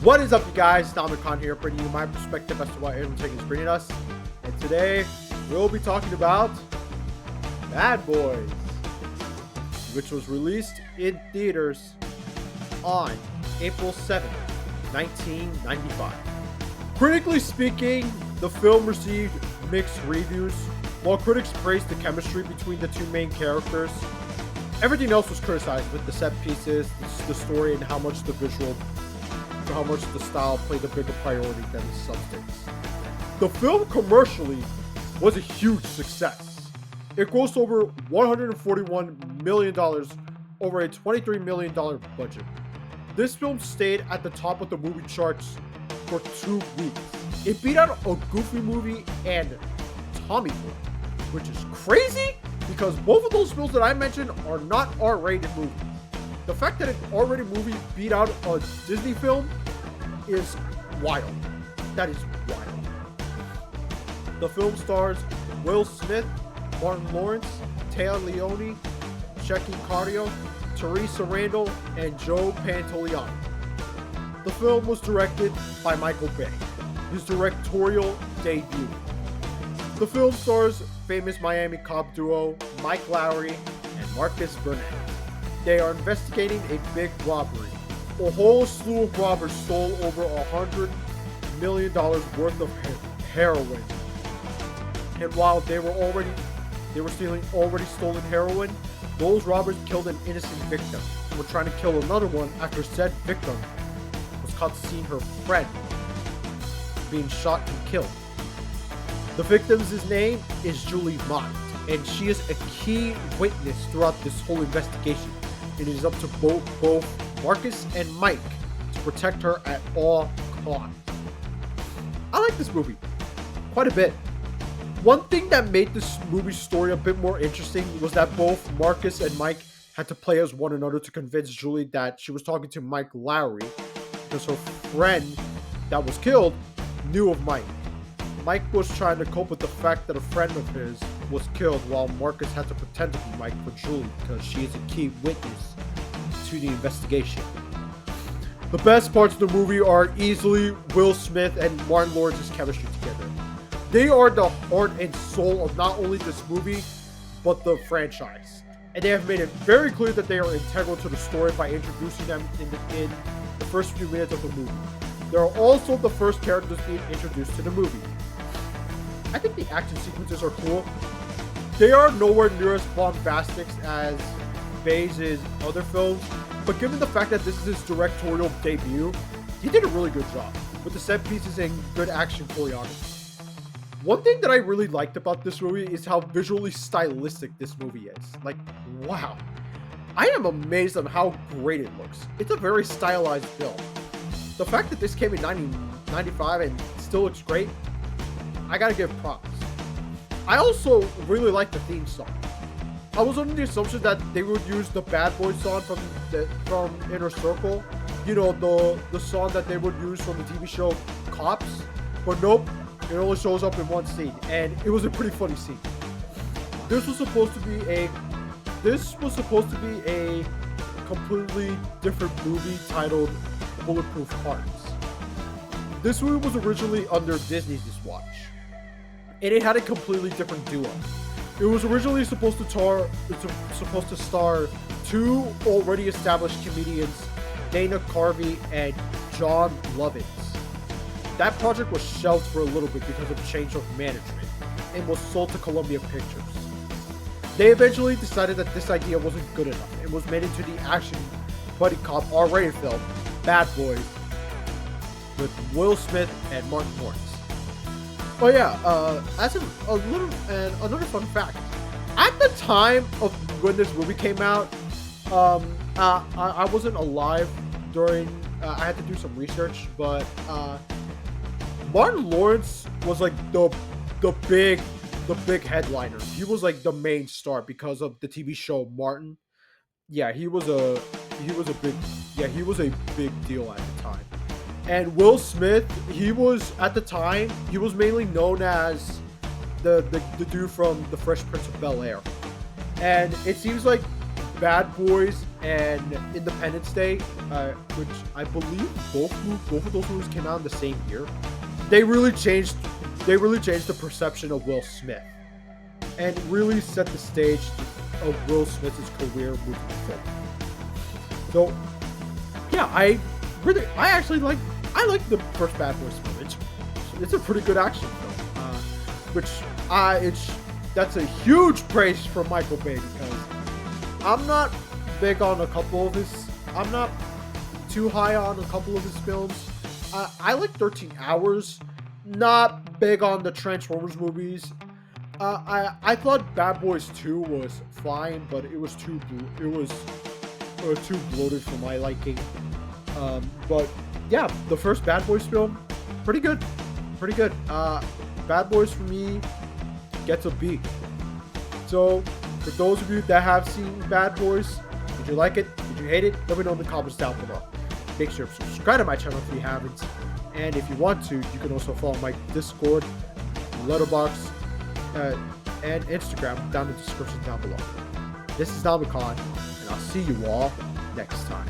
What is up, you guys? Dominic Khan here, bringing you my perspective as to why everything is bringing us. And today, we'll be talking about Bad Boys, which was released in theaters on April 7th, 1995. Critically speaking, the film received mixed reviews. While critics praised the chemistry between the two main characters, everything else was criticized, with the set pieces, the story, and how much the style played a bigger priority than the substance. The film commercially was a huge success. It grossed over $141 million over a $23 million budget. This film stayed at the top of the movie charts for 2 weeks. It beat out a Goofy movie and Tommy Boy, which is crazy because both of those films that I mentioned are not R-rated movies. The fact that an R-rated movie beat out a Disney film is wild. That is wild. The film stars Will Smith, Martin Lawrence, Taya Leone, Shecky Cardio, Teresa Randall, and Joe Pantoliano. The film was directed by Michael Bay, his directorial debut. The film stars famous Miami cop duo Mike Lowrey and Marcus Burnett. They are investigating a big robbery. A whole slew of robbers stole over $100 million worth of heroin. And while they were stealing already stolen heroin, those robbers killed an innocent victim and were trying to kill another one after said victim was caught seeing her friend being shot and killed. The victim's name is Julie Mott, and she is a key witness throughout this whole investigation. It is up to both Marcus and Mike to protect her at all costs. I like this movie quite a bit. One thing that made this movie's story a bit more interesting was that both Marcus and Mike had to play as one another to convince Julie that she was talking to Mike Lowrey because her friend that was killed knew of Mike. Mike was trying to cope with the fact that a friend of his was killed, while Marcus had to pretend to be Mike for Julie because she is a key witness to the investigation. The best parts of the movie are easily Will Smith and Martin Lawrence's chemistry together. They are the heart and soul of not only this movie, but the franchise. And they have made it very clear that they are integral to the story by introducing them in the first few minutes of the movie. They are also the first characters being introduced to the movie. I think the action sequences are cool. They are nowhere near as bombastic as Bay's other films, but given the fact that this is his directorial debut, he did a really good job with the set pieces and good action choreography. One thing that I really liked about this movie is how visually stylistic this movie is. Like, wow. I am amazed on how great it looks. It's a very stylized film. The fact that this came in 1995 and still looks great, I gotta give props. I also really like the theme song. I was under the assumption that they would use the Bad Boys song from Inner Circle. You know, the song that they would use from the TV show Cops. But nope, it only shows up in one scene, and it was a pretty funny scene. This was supposed to be a completely different movie titled Bulletproof Hearts. This movie was originally under Disney's watch, and it had a completely different duo. It was originally supposed to star two already established comedians, Dana Carvey and John Lovitz. That project was shelved for a little bit because of change of management and was sold to Columbia Pictures. They eventually decided that this idea wasn't good enough and was made into the action buddy cop R-rated film Bad Boys with Will Smith and Martin Lawrence. Oh yeah, another fun fact. At the time of when this movie came out, I wasn't alive during. I had to do some research, but Martin Lawrence was like the big headliner. He was like the main star because of the TV show Martin. Yeah, he was a big deal at the time. And Will Smith, he was mainly known as the dude from The Fresh Prince of Bel-Air. And it seems like Bad Boys and Independence Day, which I believe both of those movies came out in the same year. They really changed the perception of Will Smith and really set the stage of Will Smith's career moving forward. So yeah, I like the first Bad Boys film. It's a pretty good action film, that's a huge praise for Michael Bay, because I'm not too high on a couple of his films. I like 13 Hours. Not big on the Transformers movies. I thought Bad Boys 2 was fine, but it was too bloated for my liking. But yeah, the first Bad Boys film, pretty good. Bad Boys for me gets a B. So for those of you that have seen Bad Boys, did you like it? Did you hate it? Let me know in the comments down below. Make sure to subscribe to my channel if you haven't. And if you want to, you can also follow my Discord, Letterboxd, and Instagram down in the description down below. This is Nalmikhan, and I'll see you all next time.